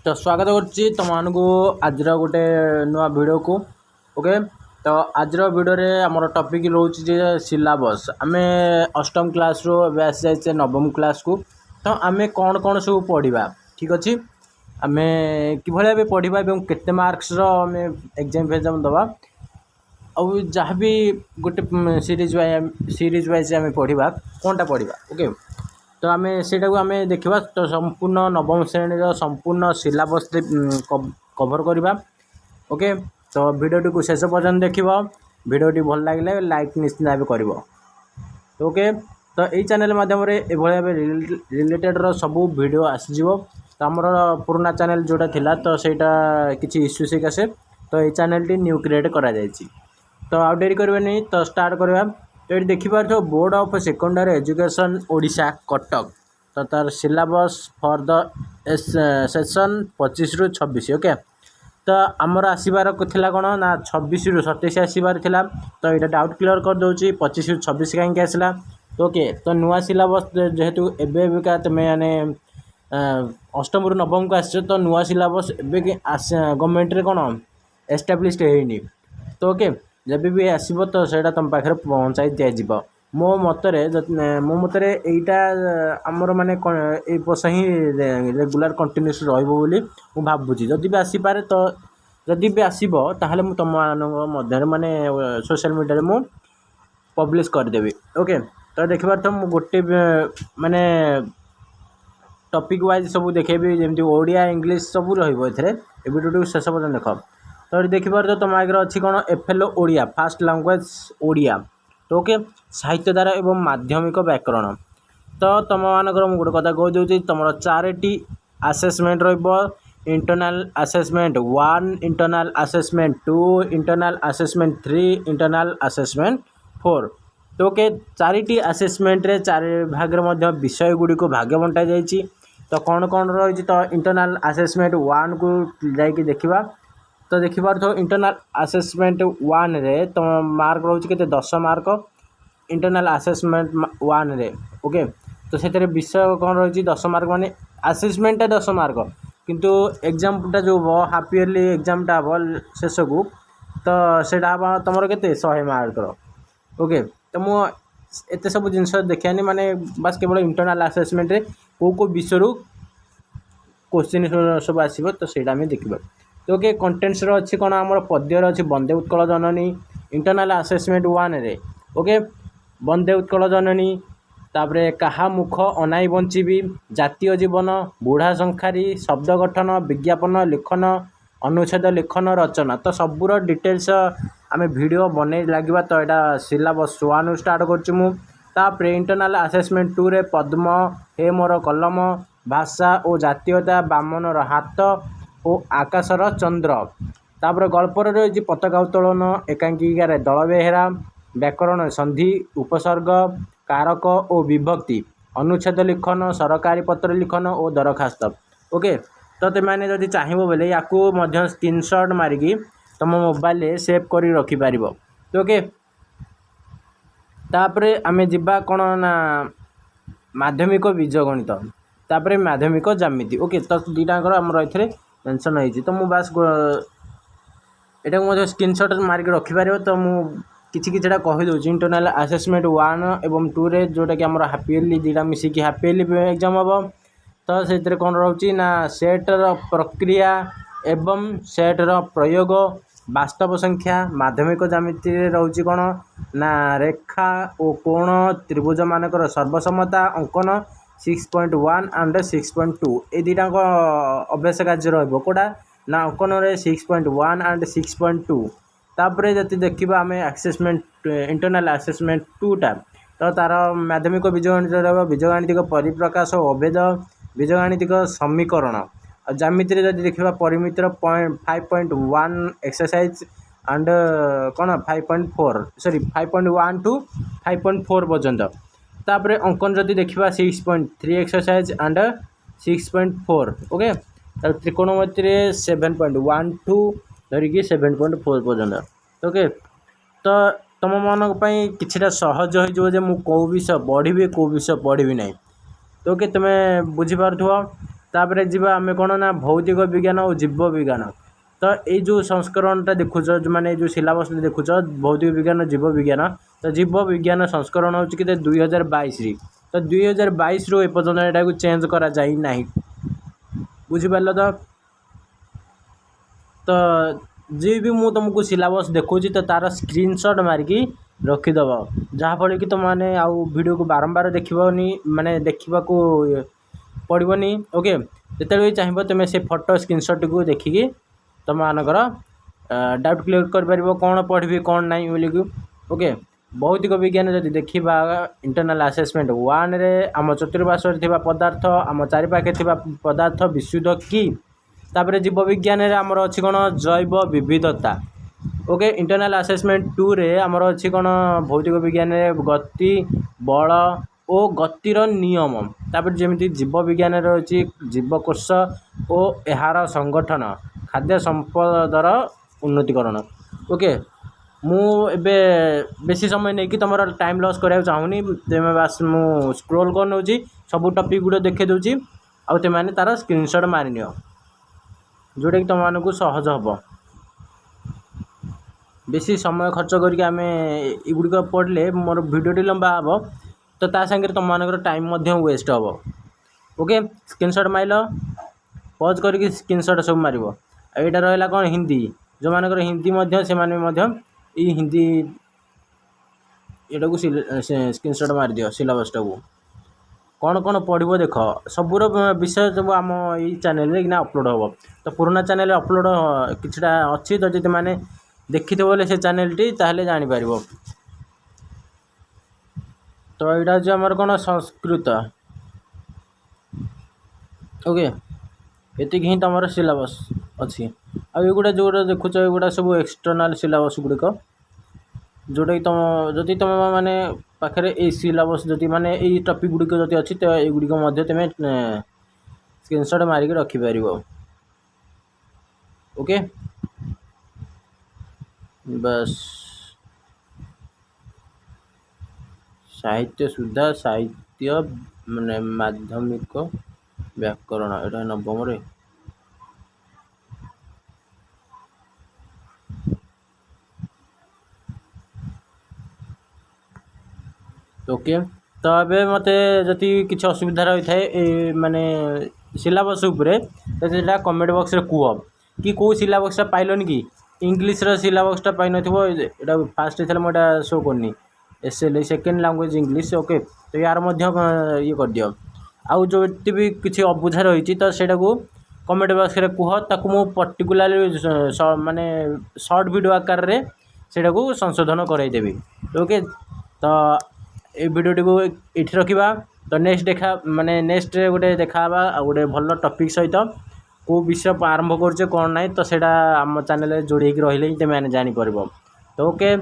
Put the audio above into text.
तो स्वागत करुच्ची तुम मानू आज गोटे नुआ वीडियो को ओके। तो आज वीडियो रे आमर टॉपिक रोचे जे सिलेबस आम अष्टम क्लास रो आसी जाए नवम क्लास को। तो आम कौन कौन सब पढ़ा ठीक अच्छे आम कि पढ़ा केते मार्क्स आम एग्जाम फेग्जाम दवा और जहाँ भी गोटे सीरीज वाइज आम पढ़ा कौनटा पढ़ा ओके। तो आम से देखा तो संपूर्ण नवम श्रेणी संपूर्ण सिलेबस कभर करवा ओके। तो वीडियो को शेष पर्यंत देख वीडियोटी भल लगे लाइक निश्चित भाव कर तो ओके। तो यही चैनल माध्यम रिलेटेड सबू वीडियो आसीज। तो आमर पुराना चैनल जोटा थिला तो सेटा किसी इश्यू से आसे तो ये चैनल टी न्यू क्रिएट करा जायछि। तो आउ डेरी करबे तो स्टार्ट करवा। तो ये देखिपार board of secondary education Odisha Cuttack तो तार सिलेबस फॉर द सेशन 25 रु 26 ओके। तो आमर आसबार थिला कौन ना 26 रु 27 आसबार थिला। तो ये डाउट क्लियर कर दूची 25 रु 26 कहीं आसला तो ओके। तो नुआ सिलेबस जेहेतु एबेका तुम्हें यानी अष्टम रु नवम को आस तो नुआ सिलेबस एबे गवर्नमेंट रे कौन एस्टाब्लिश होनी तो ओके। जब भी आसब तो सहीटा तुम पाखे पहुँचाई दिज्व मो मतरे यहीटा आमर माने वर्ष ही रेगुलर कंटिन्यूस रोली भावुँ जदि भी आसीपे तो जदि भी आसब ताहले तुम मध्य माने सोशल मीडिया मु पब्लिश करदेवी ओके। तो देखिए तो गोटे माने टॉपिक वाइज सब देखेबी जमी ओडिया इंग्लिश सब वीडियो शेष पर्यटन देख। तो देखिपार तो तुम आगे अच्छी कौन FLO Odia fast language Odia तो ओके साहित्य धारा एवं माध्यमिक व्याकरण। तो तुम मानक गोटे कथा कहीदे तुम 4टी assessment internal assessment 1 internal assessment 2 internal assessment 3 internal assessment 4 तो ओके 4टी आसेसमेंट रे 4 भाग विषय गुड़ी को भाग बंटा जाइए। तो कौन कौन रही तो इंटरनल आसेसमेंट 1 को जाकि देखा तो देखिपार तो इंटरनल आसेसमेंट 1 रे तो मार्क रोचे के 10 मार्क इंटरनल आसेसमेंट 1 रे ओके। तो से विषय कौन रही 10 मार्क माने आसेसमेंटा 10 मार्क किंतु एग्जामटा जो हाफ इयरली एग्जामटा हम शेष को तो सेटा हम तुम के 100 मार्क ओके। तो मुझे सब जिनस देखानी माने बस केवल इंटरनल आसेसमेंट रे को विषय क्वेश्चन सब आसो तो सहीटा आम देखा। तो ओके कंटेन्ट्स अच्छी कौन आम पद्यर अच्छी वंदे उत्कल जननी इंटरनल आसेसमेंट 1 रे ओके वंदे उत्कल जननी तापरे कहा मुख अनाई बंचीबी जातीय जीवन बुढ़ा संखारी शब्द गठन विज्ञापन लेखन अनुच्छेद लेखन रचना। तो सबूर डिटेल्स आम वीडियो बन लगे। तो यहाँ सिलेबस 1 स्टार्ट कर इंटरनल आसेसमेंट 2 रे पद्म हे मोर कलम भाषा और जातीयता बामनर हाथ और आकाशर चंद्र तापर गल्पर रही पताका उत्तोलन एकांकिकार दल बेहेरा व्याकरण संधि उपसर्ग कारक और विभक्ति अनुच्छेद लिखन सरकारी पत्र लिखन और दरखास्त ओके। तो तुमने जब चाहिए बोले या स्क्रीनशॉट मारिकी तुम मोबाइल सेव कर रखिपार तो ओके। तापर आम जा कौन ना माध्यमिक बीजगणित तापर माध्यमिक ज्यामिति ओके। तो दुटाकर आम रही मेंशन होती तो मु बास एटा को स्क्रीनशॉट मारिक रखिपार। तो मुझे कहीदे इंटरनल आसेसमेंट 1 एवं 2 रे जोटा कि हाफ इयरली दुटा मिसिकी हाफ इयरली एग्जाम हम तो से कौन रोचे ना सेटर प्रक्रिया एवं सेटर प्रयोग वास्तव संख्या माध्यमिक ज्यामिति रोचे कौन ना रेखा और कोण त्रिभुज मानकर सर्वसमता अंकन 6.1 एंड 6.2 ये दुटा अभ्यास कार्य रोटा ना अंकन 6.1 एंड 6.2। तापर जब देखा आम आसेसमेंट इंटरनल आसेसमेंट 2टा तो तार माध्यमिक बीजगणित बीजगणितिक परिप्रकाश अभेद बीजगणितिक समीकरण और ज्यामिति जब देखा परिमितर 5.1 एक्सरसाइज एंड कौन 5.4 सॉरी 5.1 टू 5.4 पर्यंत। तापर अंकन जब देखा 6.3 एक्सरसाइज एंड 6.4 ओके। त्रिकोणमिति 7.1 टू धरिकी 7.4 पर्यंत ओके। तो तुम मानक किछटा सहज हो मुझे कौ विषय पढ़ी कौ विषय पढ़ी ना तो ओके तुम्हें बुझीपार तापर जी आम कौन ना भौतिक विज्ञान और जीव विज्ञान। तो ये जो संस्करणटा देखुच माने जो सिलेबस देखुच भौतिक विज्ञान जीव विज्ञान, तो जीव विज्ञान संस्करण हूँ कि 2022 तो 2022 रु एपर्तन यहाँ चेंज करा जाई नहीं। बुझिपार तो जी भी मु तुमको सिलेबस देखुची तो तार स्क्रीनशॉट मारिकी रखीदेव जहाँफल कि तुम मैंने आउ वीडियो को बारंबार देखनी माने देखा पड़ोनी। ओके जिते भी चाहिए तुम्हें से फोटो स्क्रीनशॉट को देखिकी तुम मानकर डाउट क्लियर कर कौन पढ़ी कौन ना बोलिकी। ओके भौतिक विज्ञान जब देखा इंटरनल असेसमेंट 1 रे आम चतुर्पार्श्व थी पदार्थ आम चारिपाखे थी पदार्थ विशुद्ध कि तापर जीव विज्ञान आमर अच्छी कौन जैव विविधता। ओके इंटरनल असेसमेंट 2 रे आमर अच्छी कौन भौतिक विज्ञान गति बल और गतिर नियम। तापर जमी जीव विज्ञान अच्छी जीवकोश और यार संगठन खाद्य संपदर उन्नतिकरण। ओके मु एबे बेसी समय नहीं कि तुम टाइम लॉस करा चाहूनी तेमें बास मु स्क्रोल कर नौ सब टॉपिक गुड़ देखे दूची आउ ते माने तार स्क्रीनशॉट मारि नियो जोटा कि तुम मानक सहज हम। बेसी समय खर्च करके आम एगुड़िक पढ़ले मोर भिडियोटी लंबा हम तो ता संगे तुम मानकर टाइम वेस्ट हम। ओके स्क्रीनशॉट माइल पॉज करके स्क्रीनशॉट सब मार यहाँ रहा कौन हिंदी जो मानकर हिंदी से माने हिंदी यहाँ स्क्रीनशॉट मार दियो सिलेबसटा को कौन कौन पढ़ो देख सबूर विषय सब आम यही चैनल कि अपलोड हम। तो पुराना चैनल अपलोड किछटा अच्छी तो जब मैंने देखी बोले से चैनलटी ताहले जापर। तो यहाँ हूँ आमर कौन संस्कृत। ओके ये ही तुम सिलेबस अच्छी आगुड़ा जो देखुच ये सब एक्सटर्नाल सिलेबस गुड़िक जोटा कि तुम जदि तुम माने पाखे ये सिलेबस जदि माने ये टॉपिक गुड़िक जदि अच्छी तो युड़िक तुम्हें स्क्रीनशॉट मारिक रखिपर। ओके बस साहित्य सुधा साहित्य माने माध्यमिक व्याकरण यहाँ नवम रे। ओके तो ये मत जदि किसी असुविधा रही है माने सिलेबस उपरे तो ये कमेंट बॉक्स रे कह कि कौ सिलेबसटा पाइलन कि इंग्लीश सिलेबसटा पाई ना फास्ट थे मुझे शो करनी SL second language English. Okay तो यार ये कर दियो आउ जो भी किसी अबुझा रही तो सेटा को कमेंट बॉक्स रे कह ताकू मु पर्टिकुलाली माने शॉर्ट वीडियो आकार रे सेटा को संशोधन करदेवी। ओके तो ये वीडियोटी को ये रखा तो नेक्स्ट देखा माने नेक्स्ट गोटे देखा गोटे भल टॉपिक सहित को विषय आरंभ करुचे कौन ना तो सेटा आम चैनल जोड़ी रही मैंने जापर। तो ओके।